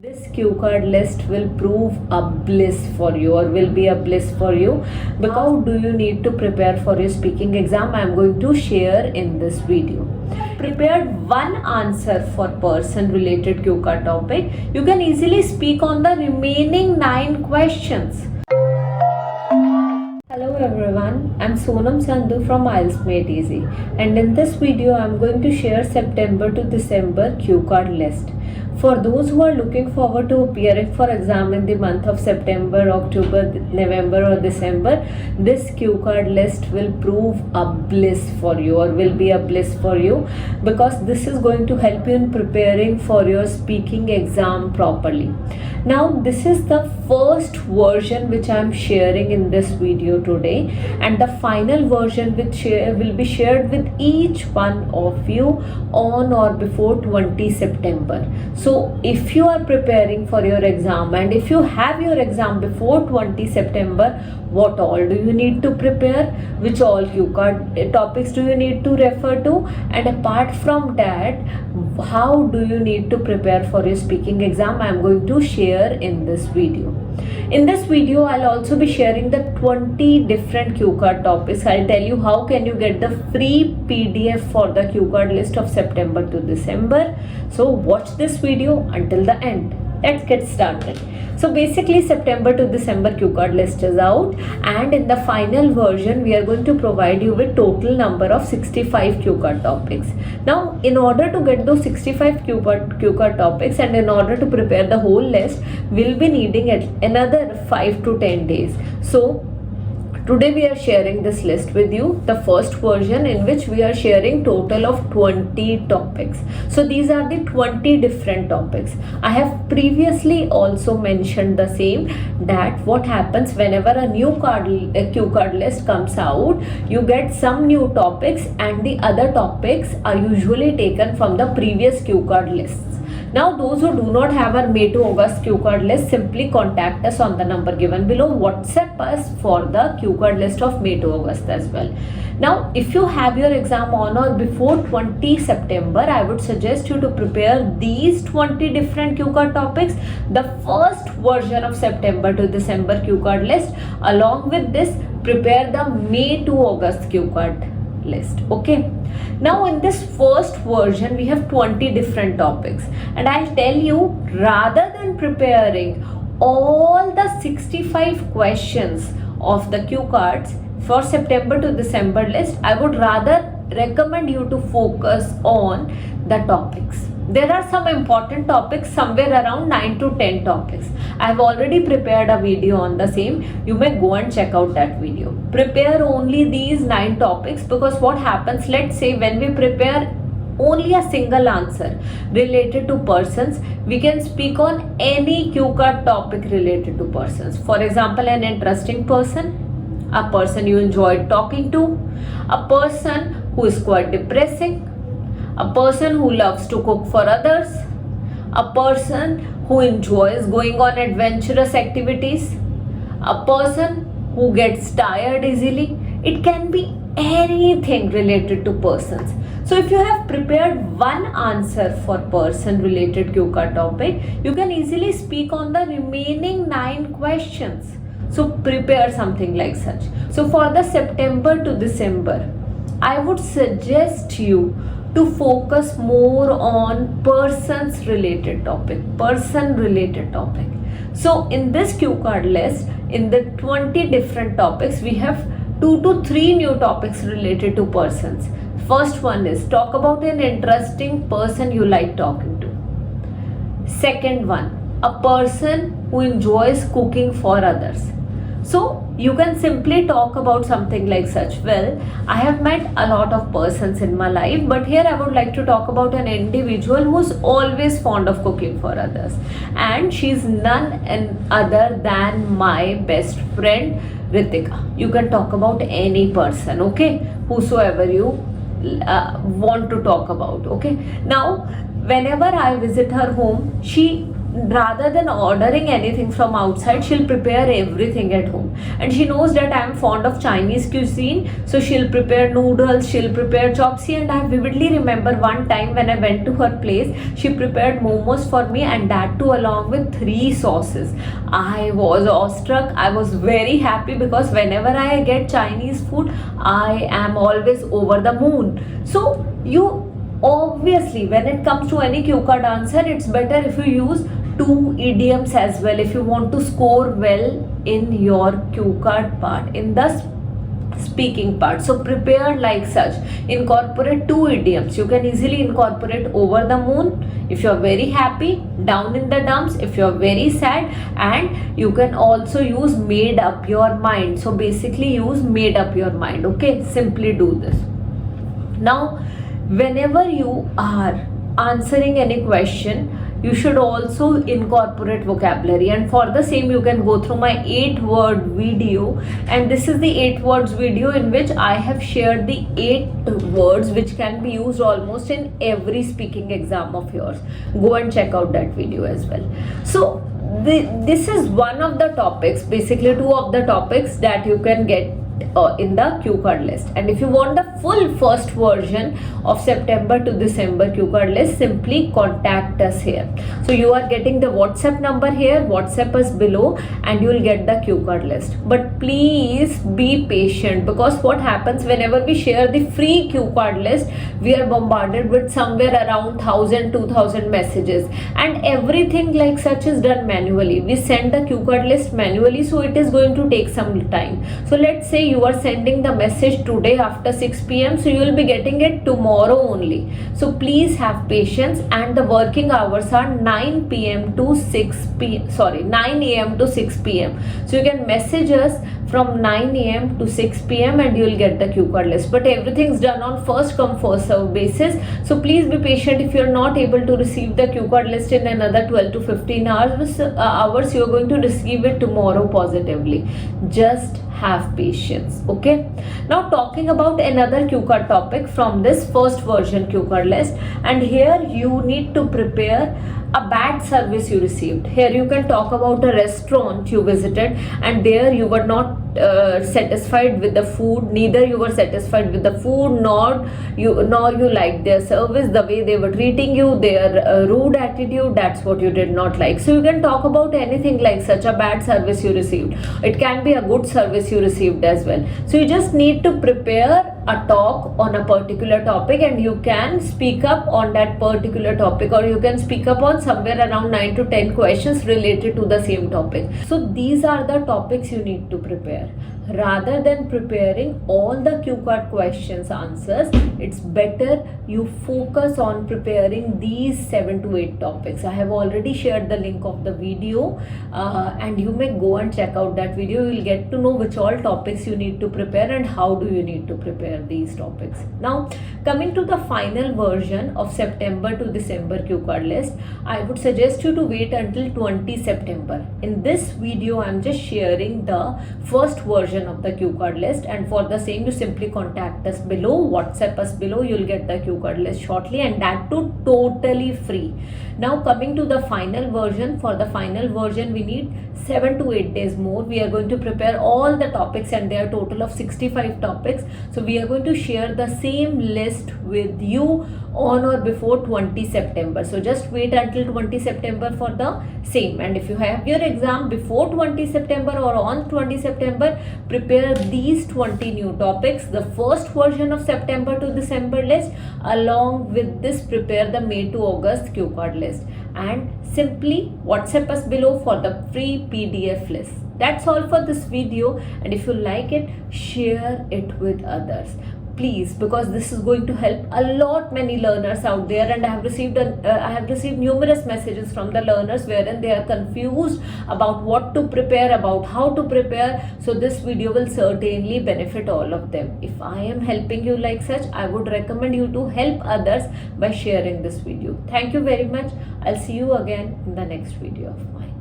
This cue card list will prove a bliss for you or will be a bliss for you. Because how do you need to prepare for your speaking exam? I am going to share in this video. Prepared one answer for person related cue card topic. You can easily speak on the remaining 9 questions. Hello everyone, I'm Sonam Sandhu from IELTS Made Easy, and in this video I'm going to share September to December cue card list. For those who are looking forward to appearing for exam in the month of September, October, November or December, this cue card list will prove a bliss for you or will be a bliss for you, because this is going to help you in preparing for your speaking exam properly. Now this is the first version which I am sharing in this video today, and the final version which will be shared with each one of you on or before 20 September. So if you are preparing for your exam and if you have your exam before 20 September, what all do you need to prepare, which all cue card topics do you need to refer to, and apart from that, how do you need to prepare for your speaking exam, I am going to share in this video. In this video, I'll also be sharing the 20 different cue card topics. I'll tell you how can you get the free PDF for the cue card list of September to December. So watch this video until the end. Let's get started. So basically September to December cue card list is out, and in the final version we are going to provide you with total number of 65 cue card topics. Now in order to get those 65 cue card topics and in order to prepare the whole list, we'll be needing another 5 to 10 days. So today we are sharing this list with you, the first version in which we are sharing total of 20 topics. So these are the 20 different topics. I have previously also mentioned the same, that what happens whenever a new cue card list comes out, you get some new topics and the other topics are usually taken from the previous cue card lists. Now those who do not have our May to August cue card list, simply contact us on the number given below. WhatsApp us for the cue card list of May to August as well. Now if you have your exam on or before 20 September, I would suggest you to prepare these 20 different cue card topics, the first version of September to December cue card list. Along with this, prepare the May to August cue card list. Okay, now in this first version we have 20 different topics, and I'll tell you, rather than preparing all the 65 questions of the cue cards for September to December list, I would rather recommend you to focus on the topics. There are some important topics, somewhere around 9 to 10 topics. I have already prepared a video on the same. You may go and check out that video. Prepare only these 9 topics, because what happens, let's say when we prepare only a single answer related to persons, we can speak on any cue card topic related to persons. For example, an interesting person, a person you enjoyed talking to, a person who is quite depressing, a person who loves to cook for others, a person who enjoys going on adventurous activities, a person who gets tired easily. It can be anything related to persons. So if you have prepared one answer for person related cue card topic, you can easily speak on the remaining 9 questions. So prepare something like such. So for the September to December, I would suggest you to focus more on persons related topic, person related topic. So in this cue card list, in the 20 different topics, we have 2 to 3 new topics related to persons. First one is, talk about an interesting person you like talking to. Second one, a person who enjoys cooking for others. So you can simply talk about something like such. Well, I have met a lot of persons in my life, but here I would like to talk about an individual who's always fond of cooking for others, and she's none other than my best friend Ritika. You can talk about any person, okay, whosoever you want to talk about. Okay, now whenever I visit her home, she rather than ordering anything from outside, she'll prepare everything at home. And she knows that I am fond of Chinese cuisine, so she'll prepare noodles, she'll prepare chopsy. And I vividly remember one time when I went to her place, she prepared momos for me, and that too along with 3 sauces. I was awestruck. I was very happy because whenever I get Chinese food, I am always over the moon. So you obviously, when it comes to any cue card answer, it's better if you use 2 idioms as well if you want to score well in your cue card part, in the speaking part. So prepare like such. Incorporate 2 idioms. You can easily incorporate over the moon if you are very happy, down in the dumps if you are very sad, and you can also use made up your mind. So basically use made up your mind. Okay, simply do this. Now whenever you are answering any question, you should also incorporate vocabulary, and for the same you can go through my 8-word video. And this is the 8 words video in which I have shared the 8 words which can be used almost in every speaking exam of yours. Go and check out that video as well. So this is one of the topics, basically 2 of the topics that you can get in the cue card list. And if you want the full first version of September to December cue card list, simply contact us here. So you are getting the WhatsApp number here, WhatsApp us below, and you will get the cue card list. But please be patient, because what happens whenever we share the free cue card list, we are bombarded with somewhere around 1000-2000 messages, and everything like such is done manually. We send the cue card list manually, so it is going to take some time. So let's say you are sending the message today after 6 p.m, so you will be getting it tomorrow only. So please have patience, and the working hours are 9 p.m. to 6 p.m. sorry 9 a.m. to 6 p.m. So you can message us from 9 a.m. to 6 p.m. and you will get the cue card list. But everything's done on first come first serve basis. So please be patient. If you are not able to receive the cue card list in another 12 to 15 hours, you are going to receive it tomorrow positively. Just have patience. Okay, now talking about another cue card topic from this first version cue card list, and here you need to prepare a bad service you received. Here you can talk about a restaurant you visited, and there you were not satisfied with the food. Neither you were satisfied with the food, nor you liked their service, the way they were treating you, their rude attitude. That's what you did not like. So you can talk about anything like such, a bad service you received. It can be a good service you received as well. So you just need to prepare a talk on a particular topic, and you can speak up on that particular topic, or you can speak up on somewhere around 9 to 10 questions related to the same topic. So these are the topics you need to prepare. Rather than preparing all the cue card questions answers, it's better you focus on preparing these 7 to 8 topics. I have already shared the link of the video, and you may go and check out that video. You will get to know which all topics you need to prepare and how do you need to prepare these topics. Now coming to the final version of September to December cue card list, I would suggest you to wait until 20 September. In this video I am just sharing the first version of the cue card list, and for the same you simply contact us below, WhatsApp us below. You'll get the cue card list shortly, and that too totally free. Now coming to the final version, for the final version we need 7 to 8 days more. We are going to prepare all the topics, and there are total of 65 topics. So we are going to share the same list with you on or before 20 September. So just wait until 20 September for the same. And if you have your exam before 20 September or on 20 September, prepare these 20 new topics, the first version of September to December list. Along with this, prepare the May to August cue card list, and simply WhatsApp us below for the free PDF list. That's all for this video, and if you like it, share it with others, please, because this is going to help a lot many learners out there. And I have received numerous messages from the learners wherein they are confused about what to prepare, about how to prepare. So this video will certainly benefit all of them. If I am helping you like such, I would recommend you to help others by sharing this video. Thank you very much. I'll see you again in the next video of mine.